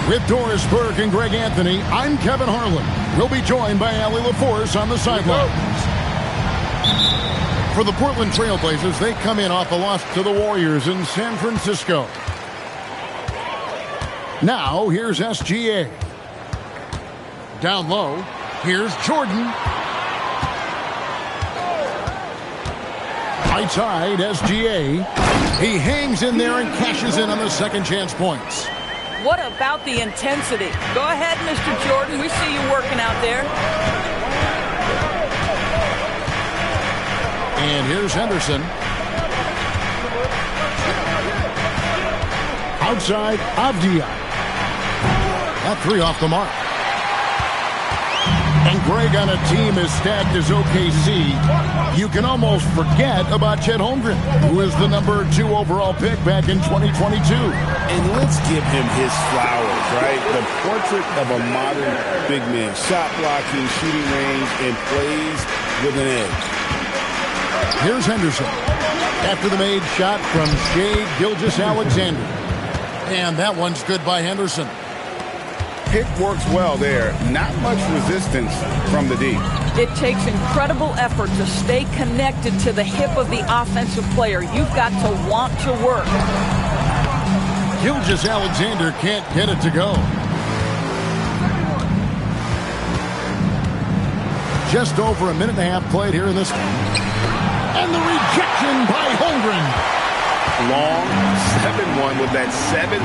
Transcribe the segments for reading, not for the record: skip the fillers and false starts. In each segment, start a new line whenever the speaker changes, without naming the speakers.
With Doris Burke and Greg Anthony, I'm Kevin Harlan. We'll be joined by Allie LaForce on the sidelines. For the Portland Trail Blazers, they come in off a loss to the Warriors in San Francisco. Now, here's SGA. Down low, here's Jordan. Right side, SGA. He hangs in there and cashes in on the second chance points.
What about the intensity? Go ahead, Mr. Jordan. We see you working out there.
And here's Henderson. Outside, Avdia. That three off the mark. And Greg, on a team as stacked as OKC, you can almost forget about Chet Holmgren, who is the number 2 overall pick back in 2022.
And let's give him his flowers, right? The portrait of a modern big man. Shot blocking, shooting range, and plays with an edge.
Here's Henderson. After the made shot from Shai Gilgeous-Alexander. And that one's good by Henderson.
Pick works well there. Not much resistance from the D.
It takes incredible effort to stay connected to the hip of the offensive player. You've got to want to work.
Gilgeous-Alexander can't get it to go. Just over a minute and a half played here in this one. And the rejection by Holmgren.
Long 7-1 with that 7'6"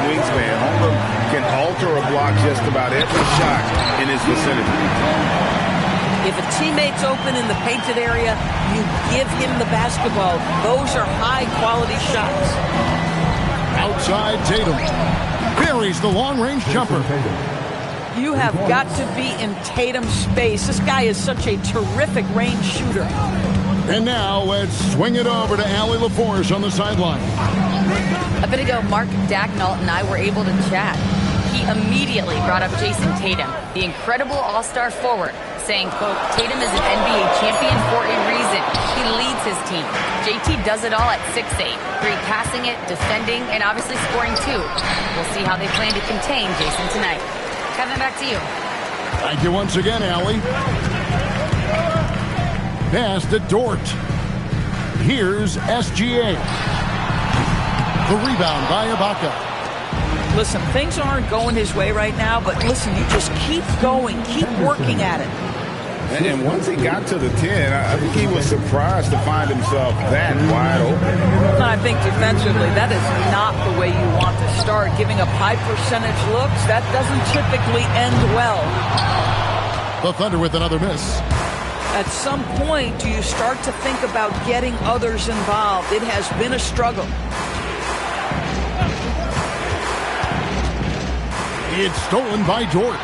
wingspan. Holmgren can alter a block just about every shot in his vicinity.
If a teammate's open in the painted area, you give him the basketball. Those are high-quality shots.
Outside Tatum. Buries the long-range jumper.
You have got to be in Tatum's space. This guy is such a terrific range shooter.
And now let's swing it over to Allie LaForce on the sideline.
A bit ago, Mark Dagnall and I were able to chat. He immediately brought up Jason Tatum, the incredible all-star forward, saying, quote, Tatum is an NBA champion for a reason. He leads his team. JT does it all at 6'8", great passing it, defending, and obviously scoring too. We'll see how they plan to contain Jason tonight. Kevin, back to you.
Thank you once again, Allie. Pass to Dort. Here's SGA. The rebound by Ibaka.
Listen, things aren't going his way right now, but listen, you just keep going, keep working at it.
And once he got to the 10, I think he was surprised to find himself that wide open.
I think defensively, that is not the way you want to start. Giving up high percentage looks, that doesn't typically end well.
The Thunder with another miss.
At some point, do you start to think about getting others involved? It has been a struggle.
It's stolen by Dort.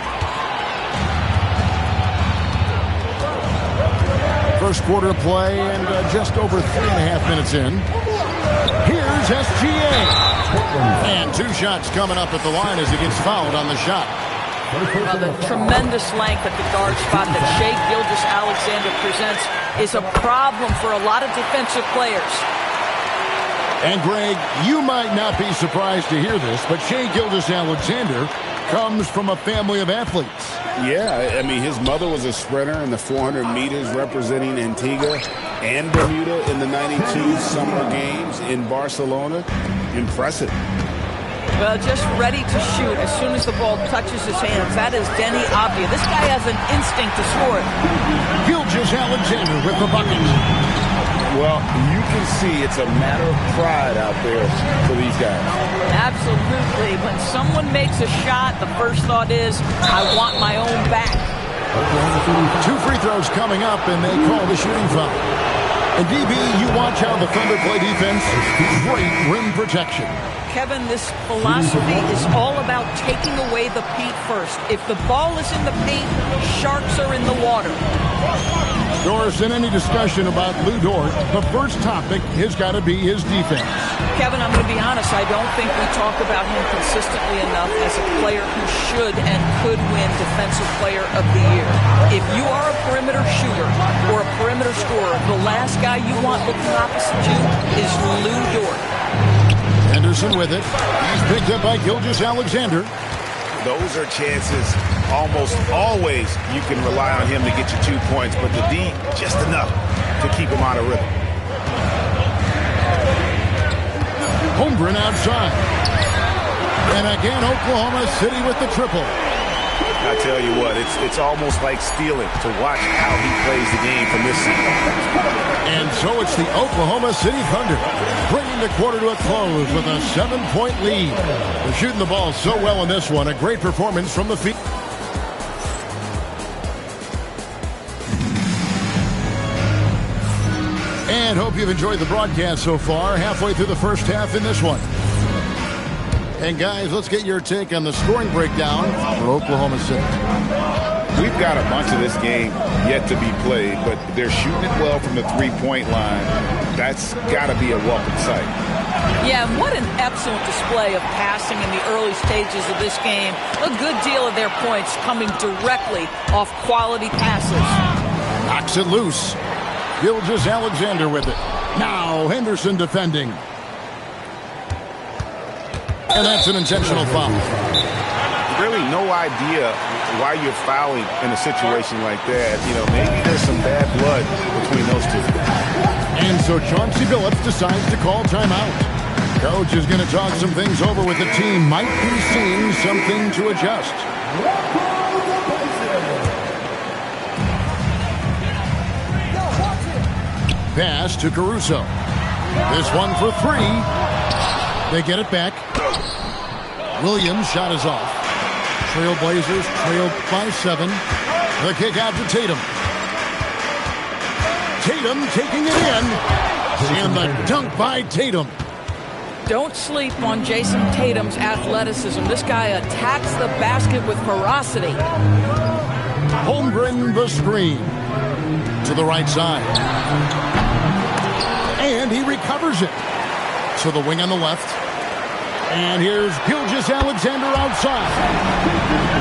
First quarter play and just over 3.5 minutes in. Here's SGA. And 2 shots coming up at the line as he gets fouled on the shot.
Well, the tremendous length at the guard spot that Shai Gilgeous-Alexander presents is a problem for a lot of defensive players.
And Greg, you might not be surprised to hear this, but Shai Gilgeous-Alexander comes from a family of athletes.
Yeah, I mean, his mother was a sprinter in the 400 meters representing Antigua and Bermuda in the 92 Summer Games in Barcelona. Impressive.
Well, just ready to shoot as soon as the ball touches his hands. That is Denny Avdia. This guy has an instinct to score.
Gilgeous-Alexander with the bucket.
Well, you can see it's a matter of pride out there for these guys.
Absolutely. When someone makes a shot, the first thought is, I want my own back.
2 free throws coming up, and they call the shooting foul. And DB, you watch how the Thunder play defense. Great rim protection.
Kevin, this philosophy is all about taking away the paint first. If the ball is in the paint, sharks are in the water.
Doris, in any discussion about Lou Dort, the first topic has got to be his defense.
Kevin, I'm going to be honest. I don't think we talk about him consistently enough as a player who should and could win Defensive Player of the Year. If you are a perimeter shooter or a perimeter scorer, the last guy you want looking opposite you is Lou Dort.
Henderson with it. He's picked up by Gilgeous-Alexander.
those are chances almost always you can rely on him to get you 2 points, but the D, just enough to keep him out of rhythm.
Holmgren outside. And again, Oklahoma City with the triple.
I tell you what, it's almost like stealing to watch how he plays the game from this seat.
And so it's the Oklahoma City Thunder bringing the quarter to a close with a 7-point lead. They're shooting the ball so well in this one. A great performance from the field. And hope you've enjoyed the broadcast so far. Halfway through the first half in this one. And guys, let's get your take on the scoring breakdown for Oklahoma City.
We've got a bunch of this game yet to be played, but they're shooting it well from the three-point line. That's got to be a welcome sight.
Yeah, what an excellent display of passing in the early stages of this game. A good deal of their points coming directly off quality passes.
Knocks it loose. Gilgeous-Alexander with it. Now Henderson defending. And that's an intentional foul.
Really no idea why you're fouling in a situation like that. You know, maybe there's some bad blood between those two.
And so Chauncey Billups decides to call timeout. Coach is going to talk some things over with the team. Might be seeing something to adjust. Pass to Caruso. This one for three. They get it back. Williams' shot is off. Trailblazers trailed by 7. The kick out to Tatum. Tatum taking it in. And the dunk by Tatum.
Don't sleep on Jason Tatum's athleticism. This guy attacks the basket with ferocity.
Holmgren the screen. To the right side. And he recovers it. To the wing on the left. And here's Gilgeous-Alexander outside.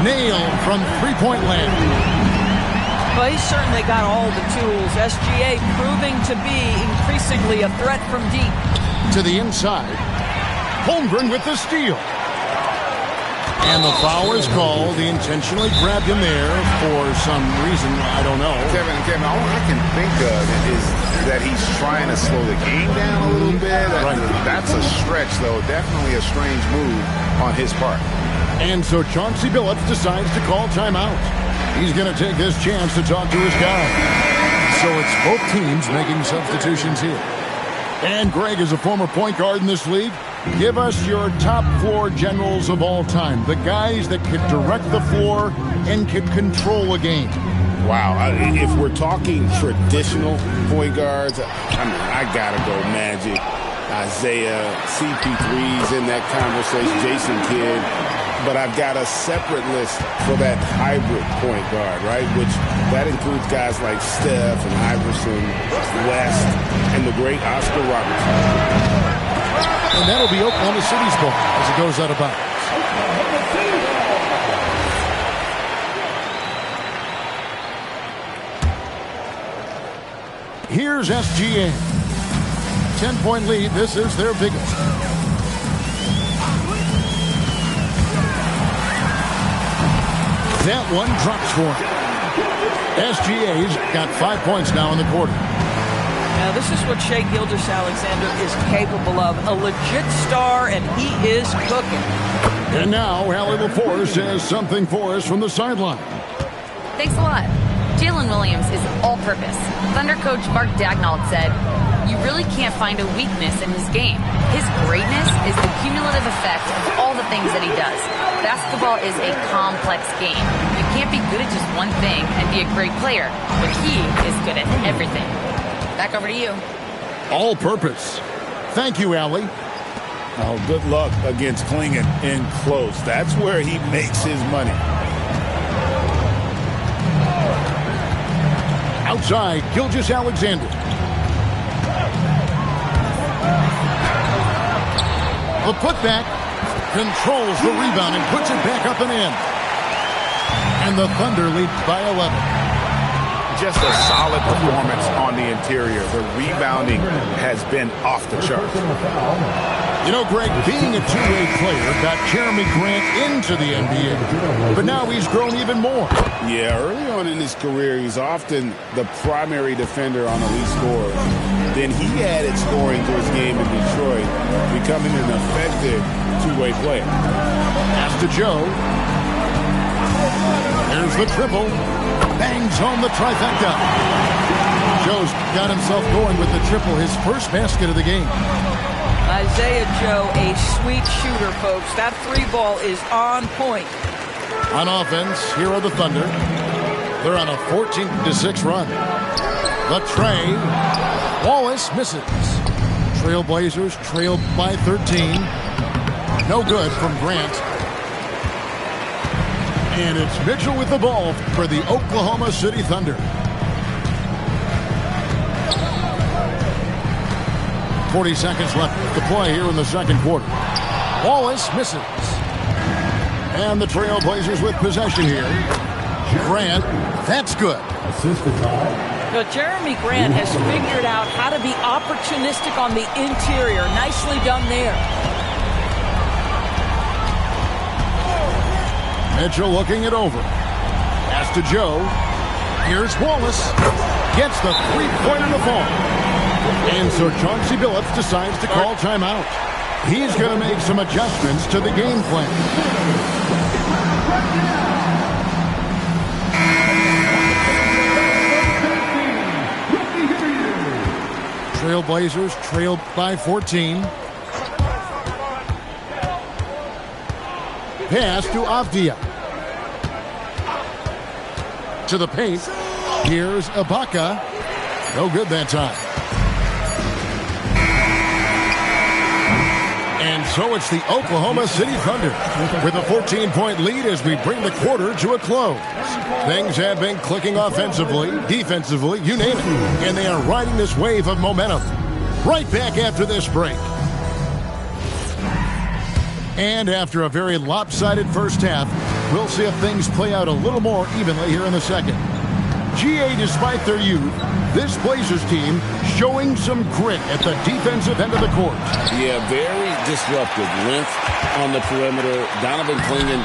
Nailed from three-point land.
Well, he's certainly got all the tools. SGA proving to be increasingly a threat from deep.
To the inside. Holmgren with the steal. And the foul is called. He intentionally grabbed him there for some reason. I don't know.
Kevin, all I can think of is that he's trying to slow the game down a little bit.
Right.
That's a stretch, though. Definitely a strange move on his part.
And so Chauncey Billups decides to call timeout. He's going to take this chance to talk to his guy. So it's both teams making substitutions here. And Greg is a former point guard in this league. Give us your top floor generals of all time. The guys that could direct the floor and could control a game.
Wow. If we're talking traditional point guards, I got to go Magic, Isaiah, CP3's in that conversation, Jason Kidd. But I've got a separate list for that hybrid point guard, right? Which that includes guys like Steph and Iverson, West, and the great Oscar Robertson.
And that'll be Oklahoma City's ball as it goes out of bounds. Here's SGA. 10-point lead. This is their biggest. That one drops for him. SGA's got 5 points now in the quarter.
Now, this is what Shai Gilgeous-Alexander is capable of. A legit star, and he is cooking.
And now, Allie LaForce has something for us from the sideline.
Thanks a lot. Jalen Williams is all-purpose. Thunder coach Mark Daigneault said, "You really can't find a weakness in his game. His greatness is the cumulative effect of all the things that he does. Basketball is a complex game. You can't be good at just one thing and be a great player, but he is good at everything." Back over to you.
All purpose. Thank you, Allie.
Oh, good luck against Klingon in close. That's where he makes his money.
Outside, Gilgeous-Alexander. The putback controls the rebound and puts it back up and in. And the Thunder lead by 11.
Just a solid performance on the interior. The rebounding has been off the chart.
You know, Greg, being a two-way player got Jeremy Grant into the NBA, but now he's grown even more.
Yeah, early on in his career, he was often the primary defender on elite scorers. Then he added scoring to his game in Detroit, becoming an effective two-way player.
Pass to Joe. Here's the triple. Bangs home the trifecta. Joe's got himself going with the triple, his first basket of the game.
Isaiah Joe, a sweet shooter, folks. That three ball is on point.
On offense, here are the Thunder. They're on a 14-6 run. The tray. Wallace misses. Trailblazers trailed by 13. No good from Grant. And it's Mitchell with the ball for the Oklahoma City Thunder. 40 seconds left to play here in the second quarter. Wallace misses. And the Trailblazers with possession here. Grant, that's good.
But Jeremy Grant has figured out how to be opportunistic on the interior. Nicely done there.
Mitchell looking it over. Pass to Joe. Here's Wallace. Gets the three-pointer to fall. And so Chauncey Billups decides to call timeout. He's going to make some adjustments to the game plan. Trailblazers trailed by 14. Pass to Avdia. To the paint. Here's Ibaka. No good that time. And so it's the Oklahoma City Thunder with a 14-point lead as we bring the quarter to a close. Things have been clicking offensively, defensively, you name it. And they are riding this wave of momentum. Right back after this break. And after a very lopsided first half, we'll see if things play out a little more evenly here in the second. GA, despite their youth, this Blazers team showing some grit at the defensive end of the court.
Yeah, very disruptive. Length on the perimeter. Donovan Clingan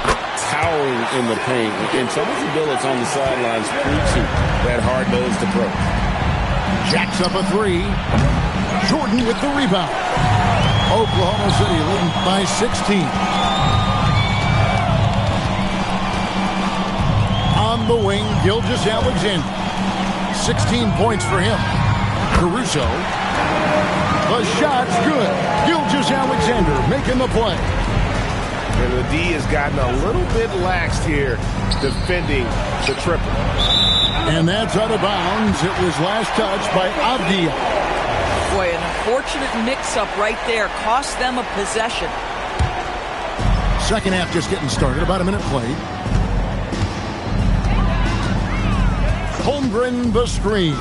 towering in the paint. And Chauncey Billups on the sidelines preaching that hard-nosed approach.
Jacks up a three. Jordan with the rebound. Oklahoma City leading by 16. On the wing, Gilgeous-Alexander. 16 points for him. Caruso. The shot's good. Gilgeous-Alexander making the play.
And the D has gotten a little bit laxed here defending the triple.
And that's out of bounds. It was last touched by Avdia.
Boy, an unfortunate mix-up right there. Cost them a possession.
Second half just getting started. About a minute played. Holmgren the screen.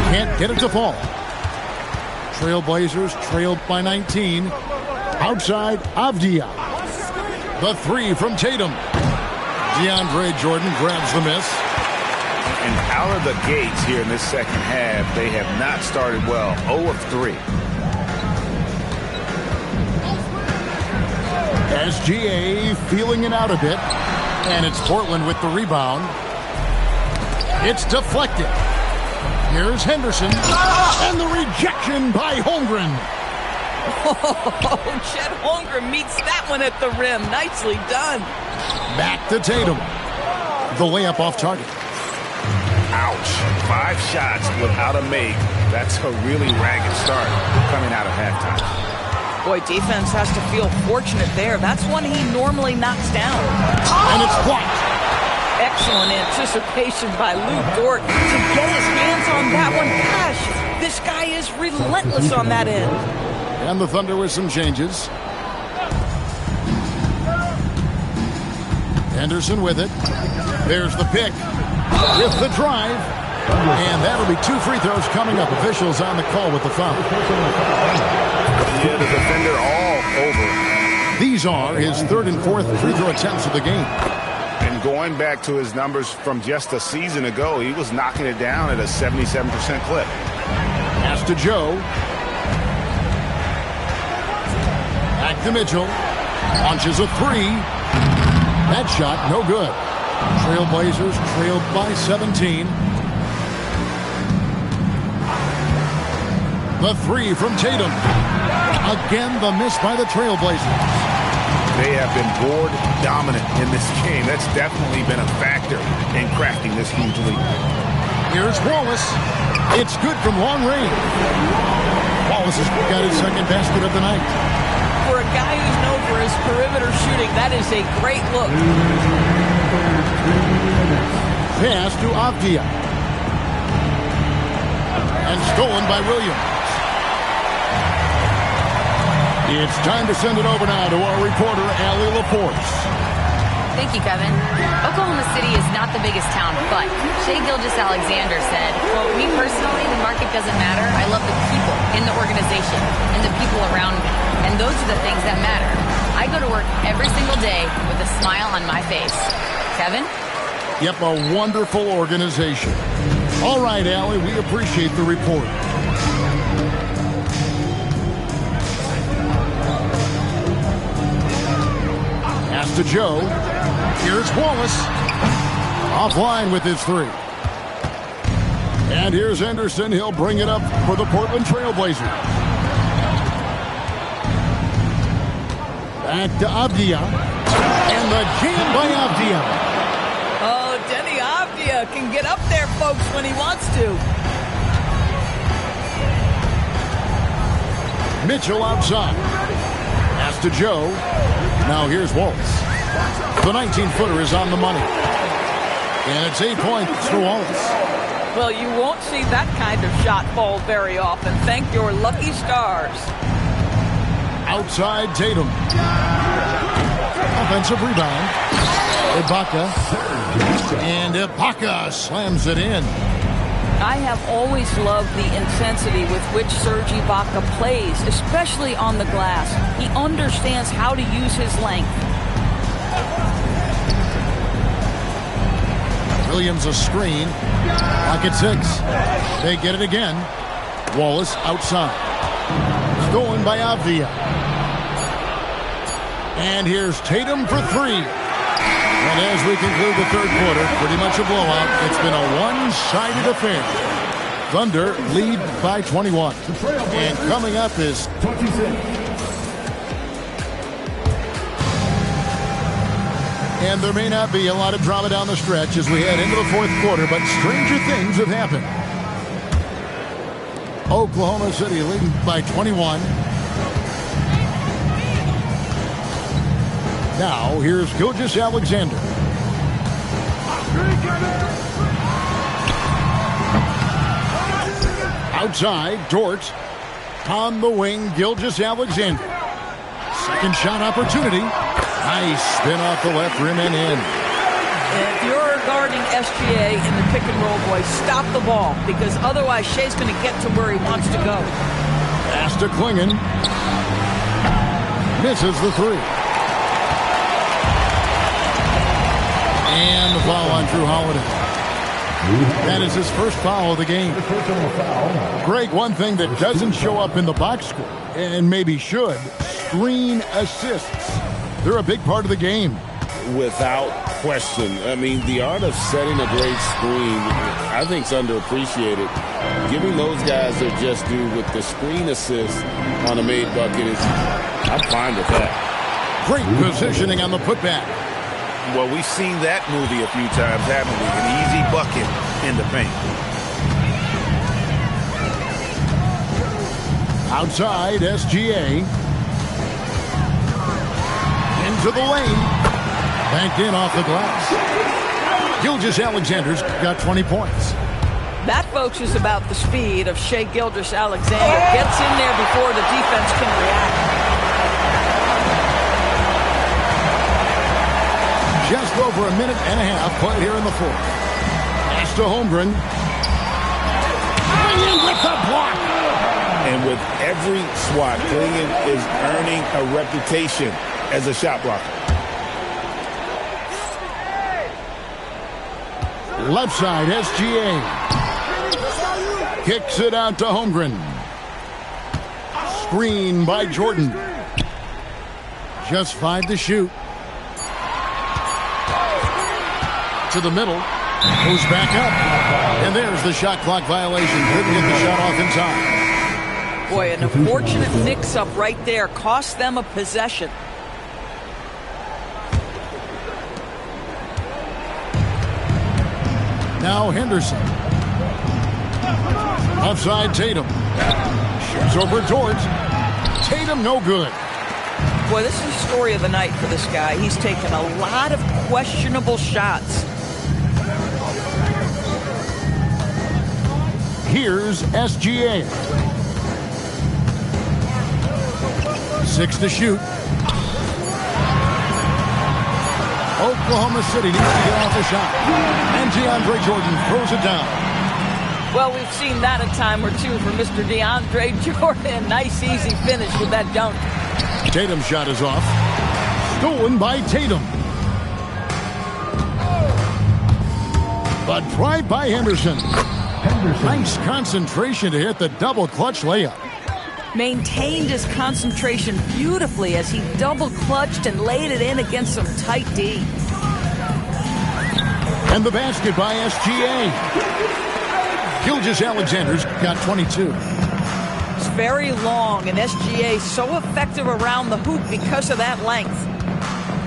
Can't get it to fall. Trailblazers trailed by 19. Outside, Avdia. The three from Tatum. DeAndre Jordan grabs the miss.
And out of the gates here in this second half, they have not started well. 0 of 3.
SGA feeling it out a bit. And it's Portland with the rebound. It's deflected. Here's Henderson. And the rejection by Holmgren.
Oh, Chet Holmgren meets that one at the rim. Nicely done.
Back to Tatum. The layup off target.
Ouch. 5 shots without a make. That's a really ragged start coming out of halftime.
Boy, defense has to feel fortunate there. That's one he normally knocks down.
And it's blocked.
Excellent anticipation by Lou Dort to get his hands on that one. Gosh, this guy is relentless on that end.
And the Thunder with some changes. Henderson with it. There's the pick. With the drive. And that'll be 2 free throws coming up. Officials on the call with the foul.
Yeah, the defender all over.
These are his 3rd and 4th free throw attempts of the game.
And going back to his numbers from just a season ago, he was knocking it down at a 77% clip.
Pass to Joe. Back to Mitchell. Launches a three. That shot, no good. Trailblazers trailed by 17. The three from Tatum. Again, the miss by the Trailblazers.
They have been board dominant in this game. That's definitely been a factor in cracking this huge lead.
Here's Wallace. It's good from long range. Wallace has got his second basket of the night.
For a guy who's known for his perimeter shooting, that is a great look.
Pass to Avdia. And stolen by Williams. It's time to send it over now to our reporter, Allie LaForce.
Thank you, Kevin. Oklahoma City is not the biggest town, but Shai Gilgeous-Alexander said, quote, "Me personally, the market doesn't matter. I love the people in the organization and the people around me. And those are the things that matter. I go to work every single day with a smile on my face." Kevin?
Yep, a wonderful organization. All right, Allie, we appreciate the report. Pass to Joe. Here's Wallace. Offline with his three. And here's Anderson. He'll bring it up for the Portland Trailblazers. Back to Avdia. And the jam by Avdia.
Oh, Denny Avdia can get up there, folks, when he wants to.
Mitchell outside. Pass to Joe. Now here's Wallace. The 19-footer is on the money. And it's 8 points for Wallace.
Well, you won't see that kind of shot fall very often. Thank your lucky stars.
Outside Tatum. Offensive rebound. Ibaka. And Ibaka slams it in.
I have always loved the intensity with which Serge Ibaka plays, especially on the glass. He understands how to use his length.
Williams a screen. Pocket 6. They get it again. Wallace outside. Stolen by Avdia. And here's Tatum for three. And as we conclude the third quarter, pretty much a blowout. It's been a one-sided affair. Thunder lead by 21. And coming up is
26.
And there may not be a lot of drama down the stretch as we head into the fourth quarter, but stranger things have happened. Oklahoma City leading by 21. Now, here's Gilgeous-Alexander. Outside, Dort. On the wing, Gilgeous-Alexander. Second shot opportunity. Nice spin off the left rim and in.
If you're guarding SGA in the pick and roll, boys, stop the ball, because otherwise Shai's going to get to where he wants to go.
Pass to Klingon. Misses the three. And the foul on Drew Holiday. That is his first foul of the game. Greg, one thing that doesn't show up in the box score, and maybe should, screen assists. They're a big part of the game.
Without question. I mean, the art of setting a great screen, I think, is underappreciated. Giving those guys their just due with the screen assist on a made bucket is, I'm fine with that.
Great positioning on the putback.
Well, we've seen that movie a few times, haven't we? An easy bucket in the paint.
Outside, SGA. Into the lane. Banked in off the glass. Gilgeous-Alexander's got 20 points.
That, folks, is about the speed of Shai Gilgeous-Alexander. Gets in there before the defense can react.
Just over a minute and a half played here in the fourth. Pass to Holmgren. Klingon with the block.
And with every swat, Klingon is earning a reputation as a shot blocker.
Left side, SGA. Kicks it out to Holmgren. Screen by Jordan. Just 5 to shoot. To the middle. Goes back up. And there's the shot clock violation. Couldn't get the shot off in time.
Boy, an unfortunate mix-up right there. Cost them a possession.
Now Henderson. Offside Tatum. Shoots over George. Tatum no good.
Boy, this is the story of the night for this guy. He's taken a lot of questionable shots.
Here's SGA. 6 to shoot. Oklahoma City needs to get off the shot. And DeAndre Jordan throws it down.
Well, we've seen that a time or two from Mr. DeAndre Jordan. Nice, easy finish with that dunk.
Tatum's shot is off. Stolen by Tatum. But drive by Henderson. Nice concentration to hit the double clutch layup.
Maintained his concentration beautifully as he double clutched and laid it in against some tight D.
And the basket by SGA. Gilgeous-Alexander's got 22.
It's very long, and SGA so effective around the hoop because of that length.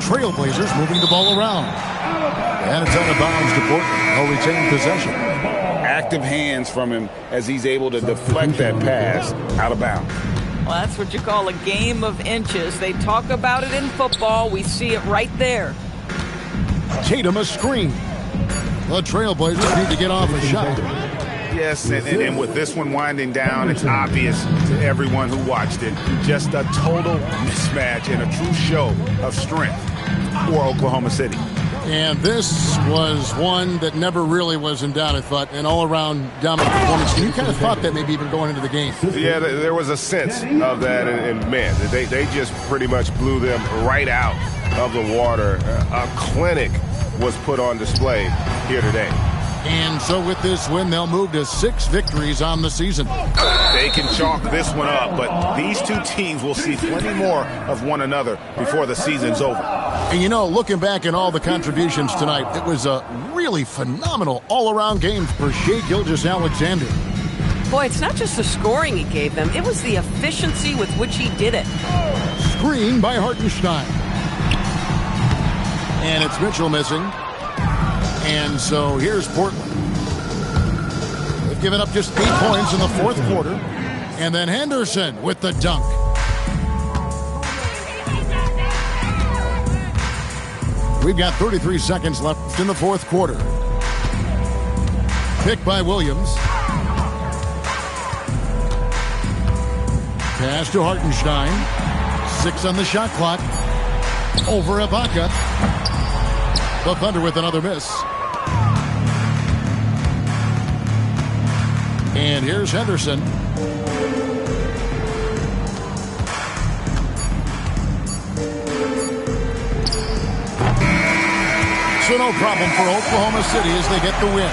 Trailblazers moving the ball around. And it's out of bounds to Portland. They'll retain possession.
Active hands from him as he's able to deflect that pass out of bounds.
Well, that's what you call a game of inches. They talk about it in football. We see it right there.
Tatum a screen. The Trailblazers need to get off a shot.
Yes, and with this one winding down, it's obvious to everyone who watched it. Just a total mismatch and a true show of strength for Oklahoma City.
And this was one that never really was in doubt, I thought, an all-around dominant performance. And you kind of thought that maybe even going into the game.
Yeah, there was a sense of that, and man, they just pretty much blew them right out of the water. A clinic was put on display here today.
And so with this win, they'll move to 6 victories on the season.
They can chalk this one up, but these two teams will see plenty more of one another before the season's over.
And you know, looking back at all the contributions tonight, it was a really phenomenal all-around game for Shai Gilgeous-Alexander.
Boy, it's not just the scoring he gave them, it was the efficiency with which he did it.
Screen by Hartenstein. And it's Mitchell missing. And so here's Portland. They've given up just 8 points in the fourth quarter. And then Henderson with the dunk. We've got 33 seconds left in the fourth quarter. Pick by Williams. Pass to Hartenstein. 6 on the shot clock. Over Ibaka. The Thunder with another miss. And here's Henderson. So no problem for Oklahoma City as they get the win.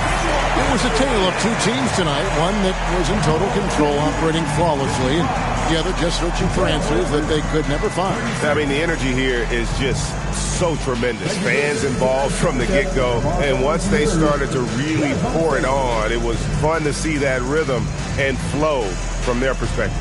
It was a tale of 2 teams tonight. One that was in total control, operating flawlessly, and the other just searching for answers that they could never find.
I mean, the energy here is just so tremendous. Fans involved from the get-go, and once they started to really pour it on, it was fun to see that rhythm and flow from their perspective.